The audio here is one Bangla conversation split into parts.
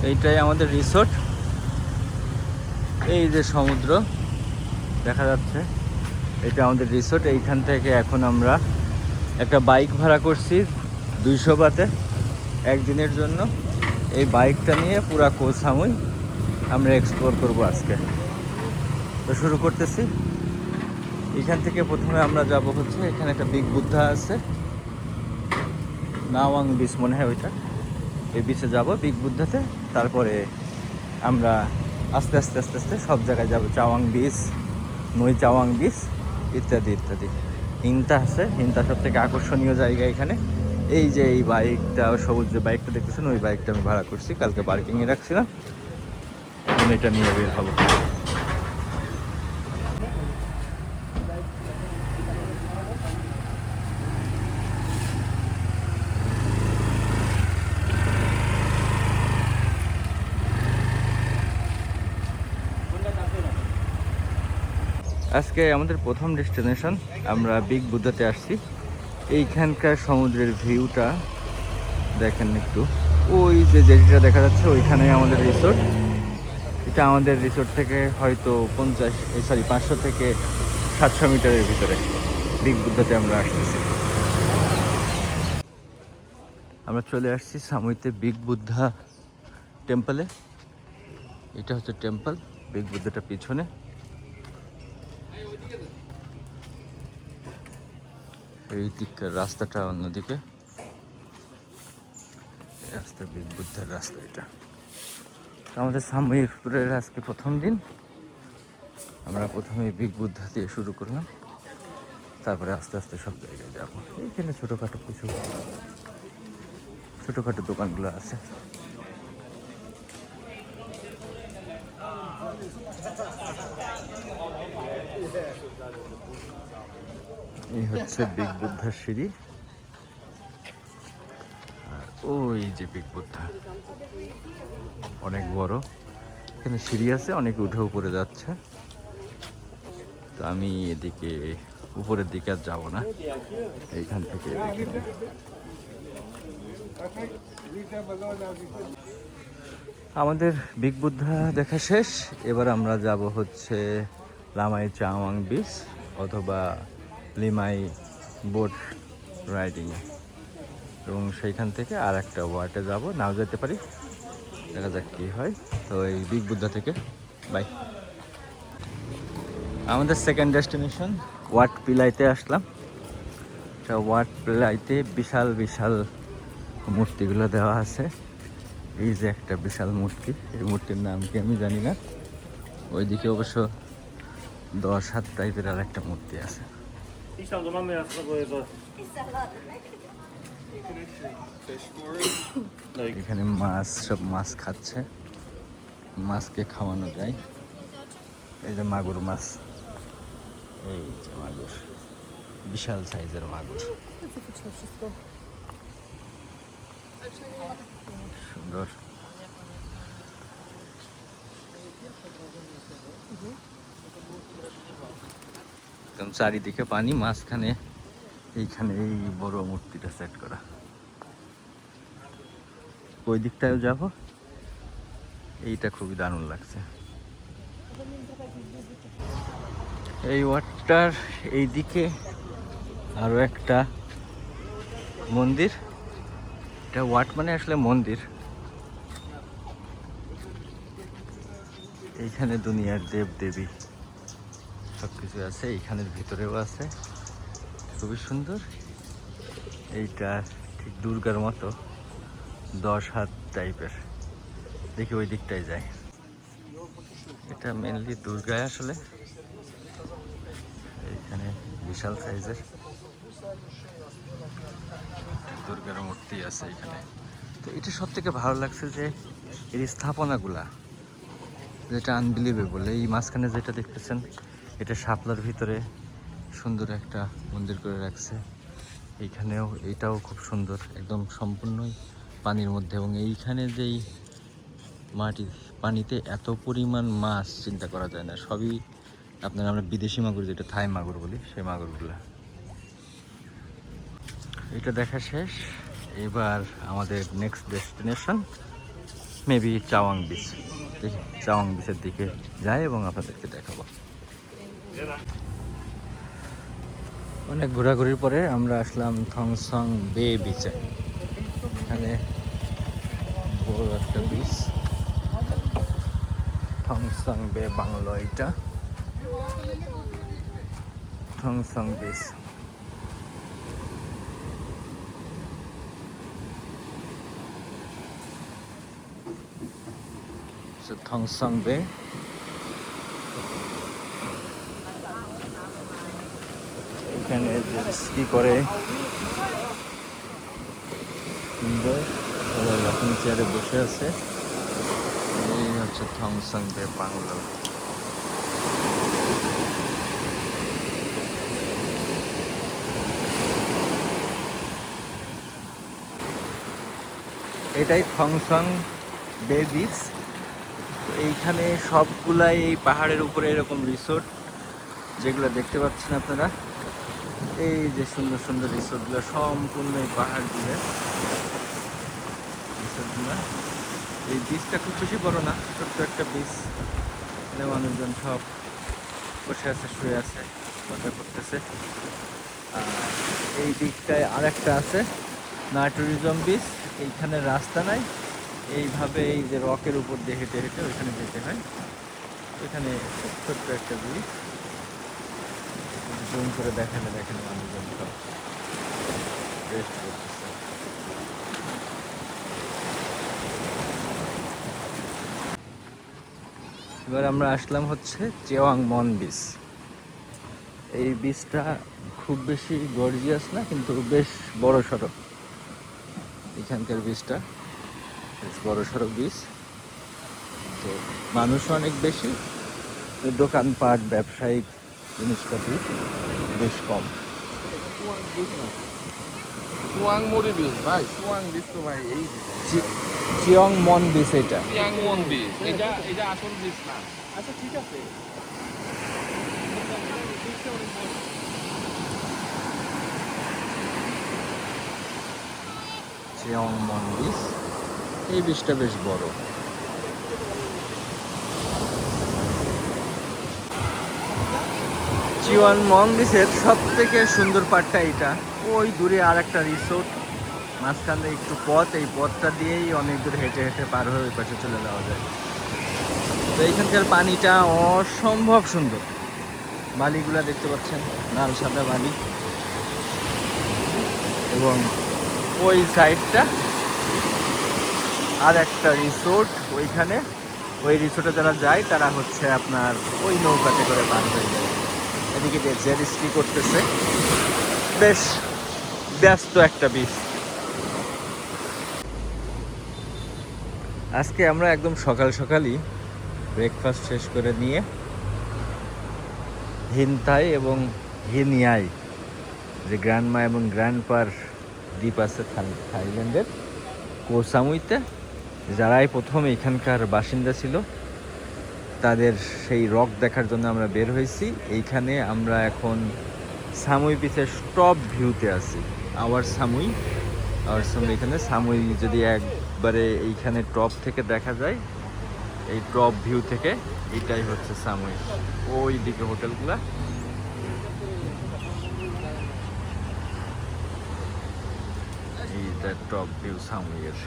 এইটাই আমাদের রিসোর্ট। এই যে সমুদ্র দেখা যাচ্ছে, এটা আমাদের রিসোর্ট। এইখান থেকে এখন আমরা একটা বাইক ভাড়া করছি 200 বাতে একদিনের জন্য। এই বাইকটা নিয়ে পুরা কোল সামুই আমরা এক্সপ্লোর করব আজকে। তো শুরু করতেছি। এখান থেকে প্রথমে আমরা যাব হচ্ছে, এখানে একটা বিগ বুদ্ধা আছে, নাওয়াং বিচ মনে হয় ওইটা। এই বিচে যাব বিগ বুদ্ধাতে, তারপরে আমরা আস্তে আস্তে আস্তে আস্তে সব জায়গায় যাব। চাওয়াং বিচ, নই চাওয়াং বিচ ইত্যাদি ইত্যাদি। হিনতা আছে, হিনতা সব থেকে আকর্ষণীয় জায়গা এখানে। এই যে এই বাইকটা, সবুজ যে বাইকটা দেখতেছেন, ওই বাইকটা আমি ভাড়া করছি, কালকে পার্কিংয়ে রাখছিলাম। এখন এটা নিয়ে বের হবো। আজকে আমাদের প্রথম ডেস্টিনেশন, আমরা বিগ বুদ্ধাতে আসছি। এইখানকার সমুদ্রের ভিউটা দেখেন একটু। ওই যে যেটা দেখা যাচ্ছে ওইখানে আমাদের রিসোর্ট। এটা আমাদের রিসোর্ট থেকে হয়তো 500 থেকে 700 মিটারের ভিতরে বিগ বুদ্ধাতে আমরা আসতেছি। আমরা চলে আসছি সামুইতে বিগ বুদ্ধা টেম্পলে। এটা হচ্ছে টেম্পল, বিগ বুদ্ধাটা পিছনে। এই দিকের রাস্তাটা অন্যদিকে, রাস্তা বিগ বুদ্ধার রাস্তা এটা। আমাদের সাময়িকপুরের আজকে প্রথম দিন। আমরা প্রথমে বিগ বুদ্ধা দিয়ে শুরু করলাম, তারপরে আস্তে আস্তে সব জায়গায় যাবো। এইখানে ছোটোখাটো কিছু ছোটোখাটো দোকানগুলো আছে। এই হচ্ছে বিগ বুদ্ধার সিঁড়ি, আর ওই যে বিগ বুদ্ধা অনেক বড়। এখানে সিঁড়ি আছে, অনেকে উঠে উপরে যাচ্ছে। তো আমি এদিকে উপরের দিকে আর যাবো না, এইখান থেকে আমাদের বিগ বুদ্ধা দেখা শেষ। এবার আমরা যাব হচ্ছে লামাই চাওয়াং বিচ অথবা লিমাই বোট রাইডিং, এবং সেইখান থেকে আর একটা ওয়াটে যাব, নাও যেতে পারি, দেখা যাক কী হয়। তো এই বিগ বুদ্ধা থেকে বাই। আমাদের সেকেন্ড ডেস্টিনেশন ওয়াট পিলাইতে আসলাম। ওয়াট পিলাইতে বিশাল বিশাল মূর্তিগুলো দেওয়া আছে। এই যে একটা বিশাল মূর্তি, এই মূর্তির নাম কি আমি জানি না। ওইদিকে অবশ্য 10 হাত টাইপের আর একটা মূর্তি আছে। এখানে মাছ, সব মাছ খাচ্ছে, মাছকে খাওয়ানো যায়। এই যে মাগুর মাছ, এই যে মাগুর, বিশাল সাইজের মাগুর, সুন্দর। একদম চারিদিকে পানি, মাঝখানে এইখানে এই বড় মূর্তিটা সেট করা। ওই দিকটাও যাব, এইটা খুবই দারুণ লাগছে। এই ওয়াটার এইদিকে আরো একটা মন্দির। এটা ওয়াট মানে আসলে মন্দির। এইখানে দুনিয়ার দেব দেবী সব কিছু আছে, এইখানের ভিতরেও আছে, খুবই সুন্দর। এইটা ঠিক দুর্গার মতো 10 হাত টাইপের। দেখি ওই দিকটায় যায়। এটা মেনলি দুর্গায় আসলে। এইখানে বিশাল সাইজের দুর্গার মূর্তি আছে এখানে। তো এটা সব থেকে ভালো লাগছে যে এর স্থাপনাগুলা, যেটা আনবিলিভেবল। এই মাঝখানে যেটা দেখতেছেন, এটা শাপলার ভিতরে সুন্দর একটা মন্দির করে রাখছে। এইখানেও এইটাও খুব সুন্দর, একদম সম্পূর্ণই পানির মধ্যে। এবং এইখানে যেই পানিতে এত পরিমাণ মাছ চিন্তা করা যায় না। সবই আপনার আমরা বিদেশি মাগুর, যেটা থাই মাগুর বলি, সেই মাগুরগুলা। এটা দেখা শেষ। এবার আমাদের নেক্সট ডেস্টিনেশন মেবি চাওয়াং বিচ। দেখি চাওয়াং বিচের দিকে যাই এবং আপনাদেরকে দেখাবো। অনেক ঘোরাঘুরির পরে আমরা আসলাম থংসং বে বিচে। এখানে বড় একটা বিচ, থংসং বে বাংলো এটা, থংসং বিচ। থংসং বে। এখানে স্কি করে সুন্দর, সবাই রকম চেয়ারে বসে আছে। এই হচ্ছে থংসং বে বাংলো। এটাই থংসং বে বিচ। এইখানে সবগুলাই এই পাহাড়ের উপরে এরকম রিসোর্ট, যেগুলো দেখতে পাচ্ছেন আপনারা। এই যে সুন্দর সুন্দর রিসোর্টগুলো সম্পূর্ণ এই পাহাড় জুড়ে রিসোর্টগুলো। এই বিচটা খুব বেশি বড় না, ছোট্ট একটা বিচ। এখানে মানুষজন সব বসে আছে, শুয়ে আছে, মজা করতেছে। আর এই দিকটায় আরেকটা আছে না ট্যুরিজম বিচ। এইখানে রাস্তা নাই, এইভাবে এই যে রকের উপর দিয়ে হেঁটে হেঁটে ওইখানে যেতে হয়। ওইখানে ছোট্ট একটা বিচ, জুম করে দেখেন মানুষজন সব রেস্ট করতেছে। এবার আমরা আসলাম হচ্ছে চেওয়াংমন বিচ। এই বিচটা খুব বেশি গর্জিয়াস না, কিন্তু বেশ বড় সড়ো। এখানকার বিচটা বেশ বড় সড়ো বিচ। তো মানুষ অনেক বেশি, দোকানপাট, ব্যবসায়িক জিনিসপাতি বেশ কম। সুয়াংমরি বিচ ভাই, সুয়াং বিচ তো ভাই এই চিয়ংমন বিচ এটা। চিয়াংমন বিচ, এটা আসল বিচ না। আচ্ছা ঠিক আছে। চিয়ংমন বিচ, এই বিচটা বেশ বড়। চিয়ংমন বিচের সব থেকে সুন্দর পার্টটা এটা। ওই দূরে আর একটা রিসোর্ট, মাঝখানে একটু পথ, এই পথটা দিয়েই অনেক দূর হেঁটে হেঁটে পার হয়ে ওই পাশে চলে যাওয়া যায়। তো এইখানকার পানিটা অসম্ভব সুন্দর। বালিগুলা দেখতে পাচ্ছেন, লাল সাদা বালি। এবং ওই সাইডটা আর একটা রিসোর্ট, ওইখানে ওই রিসোর্টে যারা যায় তারা হচ্ছে আপনার ওই নৌকাতে করে পার হয়ে যায়। এদিকে যে জেট স্কি করতেছে, বেশ ব্যস্ত একটা বিচ। আজকে আমরা একদম সকাল সকালই ব্রেকফাস্ট শেষ করে নিয়ে হিনথাই এবং হিনিয়াই, যে গ্র্যান্ডমা এবং গ্র্যান্ডপার দ্বীপ আছে থাইল্যান্ডের কো সামুইতে, যারাই প্রথম এখানকার বাসিন্দা ছিল, তাদের সেই রক দেখার জন্য আমরা বের হয়েছি। এইখানে আমরা এখন সামুই বিচের টপ ভিউতে আছি। আওয়ার সামুই এখানে সামুই যদি একবারে এইখানে টপ থেকে দেখা যায়, এই টপ ভিউ থেকে, এটাই হচ্ছে সামুই। ওই দিকে হোটেলগুলা, এইটা টপ ভিউ সামুইয়ের।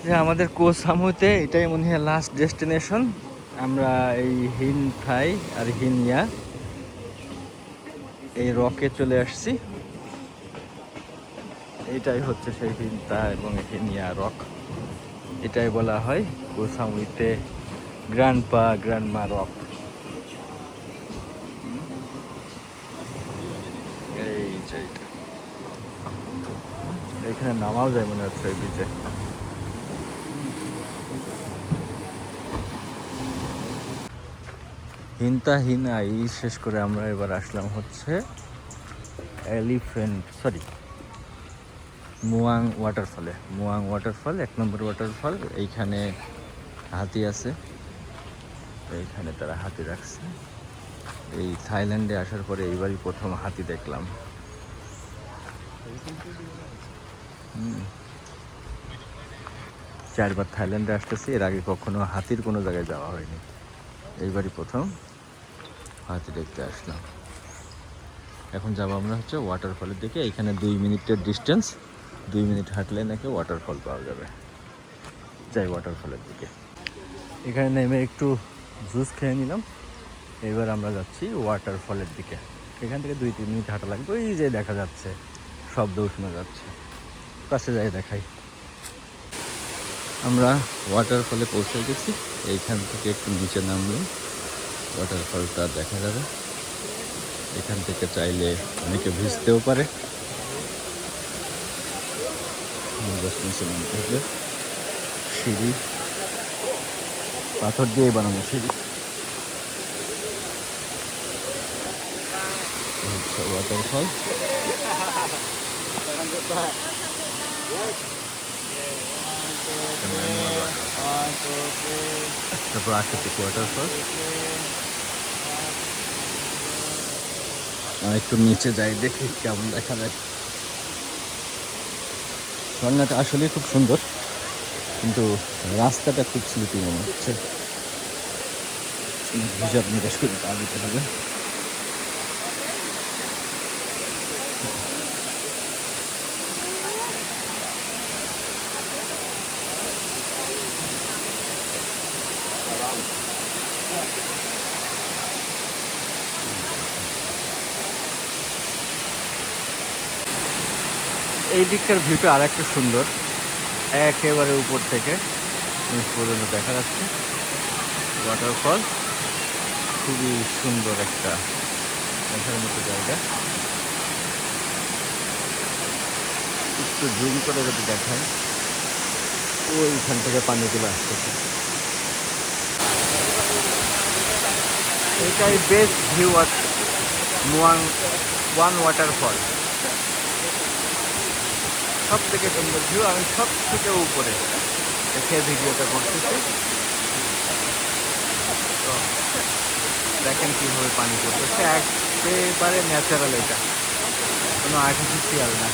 যে আমাদের কো সামুতে এটাই মনে হয় লাস্ট ডেস্টিনেশন। আমরা এই হিন থাই আর হিনিয়া এই রকে চলে আসছি। এটাই হচ্ছে সেই হিনতা এবং হিনিয়া রক। এটাই বলা হয় কো সামুইতে গ্র্যান্ডপা গ্র্যান্ডমা রক। এই যে এইটা। এখানে নামাও যায় মনে হচ্ছে ওই বিচে। হিনতা হিনাই শেষ করে আমরা এবার আসলাম হচ্ছে মুয়াং ওয়াটারফলে। মুয়াং ওয়াটারফল 1 নম্বর ওয়াটারফল। এইখানে হাতি আছে, এইখানে তারা হাতি রাখছে। এই থাইল্যান্ডে আসার পরে এইবারই প্রথম হাতি দেখলাম। 4বার থাইল্যান্ডে আসতেছি, এর আগে কখনো হাতির কোনো জায়গায় যাওয়া হয়নি, এইবারই প্রথম হাতি দেখতে আসলাম। এখন যাবো আমরা হচ্ছে ওয়াটারফলের দিকে। এইখানে 2 মিনিটের ডিস্টেন্স, 2 মিনিট হাঁটলে নাকি ওয়াটারফল পাওয়া যাবে। যাই ওয়াটারফলের দিকে। এখানে নেমে একটু জুস খেয়ে নিলাম। এবার আমরা যাচ্ছি ওয়াটারফলের দিকে। এখান থেকে 2-3 মিনিট হাঁটা লাগবে। ওই যে দেখা যাচ্ছে, শব্দও শোনা যাচ্ছে। কাছে যাই দেখাই। আমরা ওয়াটারফলে পৌঁছে গেছি। এইখান থেকে একটু নিচে নামলে ওয়াটারফলটা দেখা যাবে। এখান থেকে চাইলে অনেকে ভিজতেও পারে। নিচে নামতে হলে সিঁড়ি, পাথর দিয়ে বানানো সিঁড়ি। ওয়াটারফল তারপর আশেপাশে ওয়াটারফল। একটু নিচে যাই, দেখি কেমন দেখা যায়। ঝর্ণাটা আসলে খুব সুন্দর, কিন্তু রাস্তাটা খুব স্লিপি মনে হচ্ছে। হিসাব নিকাশ করে পা দিতে হবে। এই দিকটার ভিউটা আর একটু সুন্দর, একেবারে উপর থেকে নিচ পর্যন্ত দেখা যাচ্ছে ওয়াটারফল। খুবই সুন্দর একটা দেখার মতো জায়গা। একটু জুম করে যদি দেখায়, ওইখান থেকে পানিগুলো আসতেছে। এটাই best view of Muang one waterfall. সব থেকে সুন্দর ভিউ। আমি সব থেকে উপরে দেখে ভিডিওটা করতেছি। তো দেখেন কীভাবে পানি পড়তেছে, একেবারে ন্যাচারাল, এটা কোনো আর্টিফিশিয়াল না।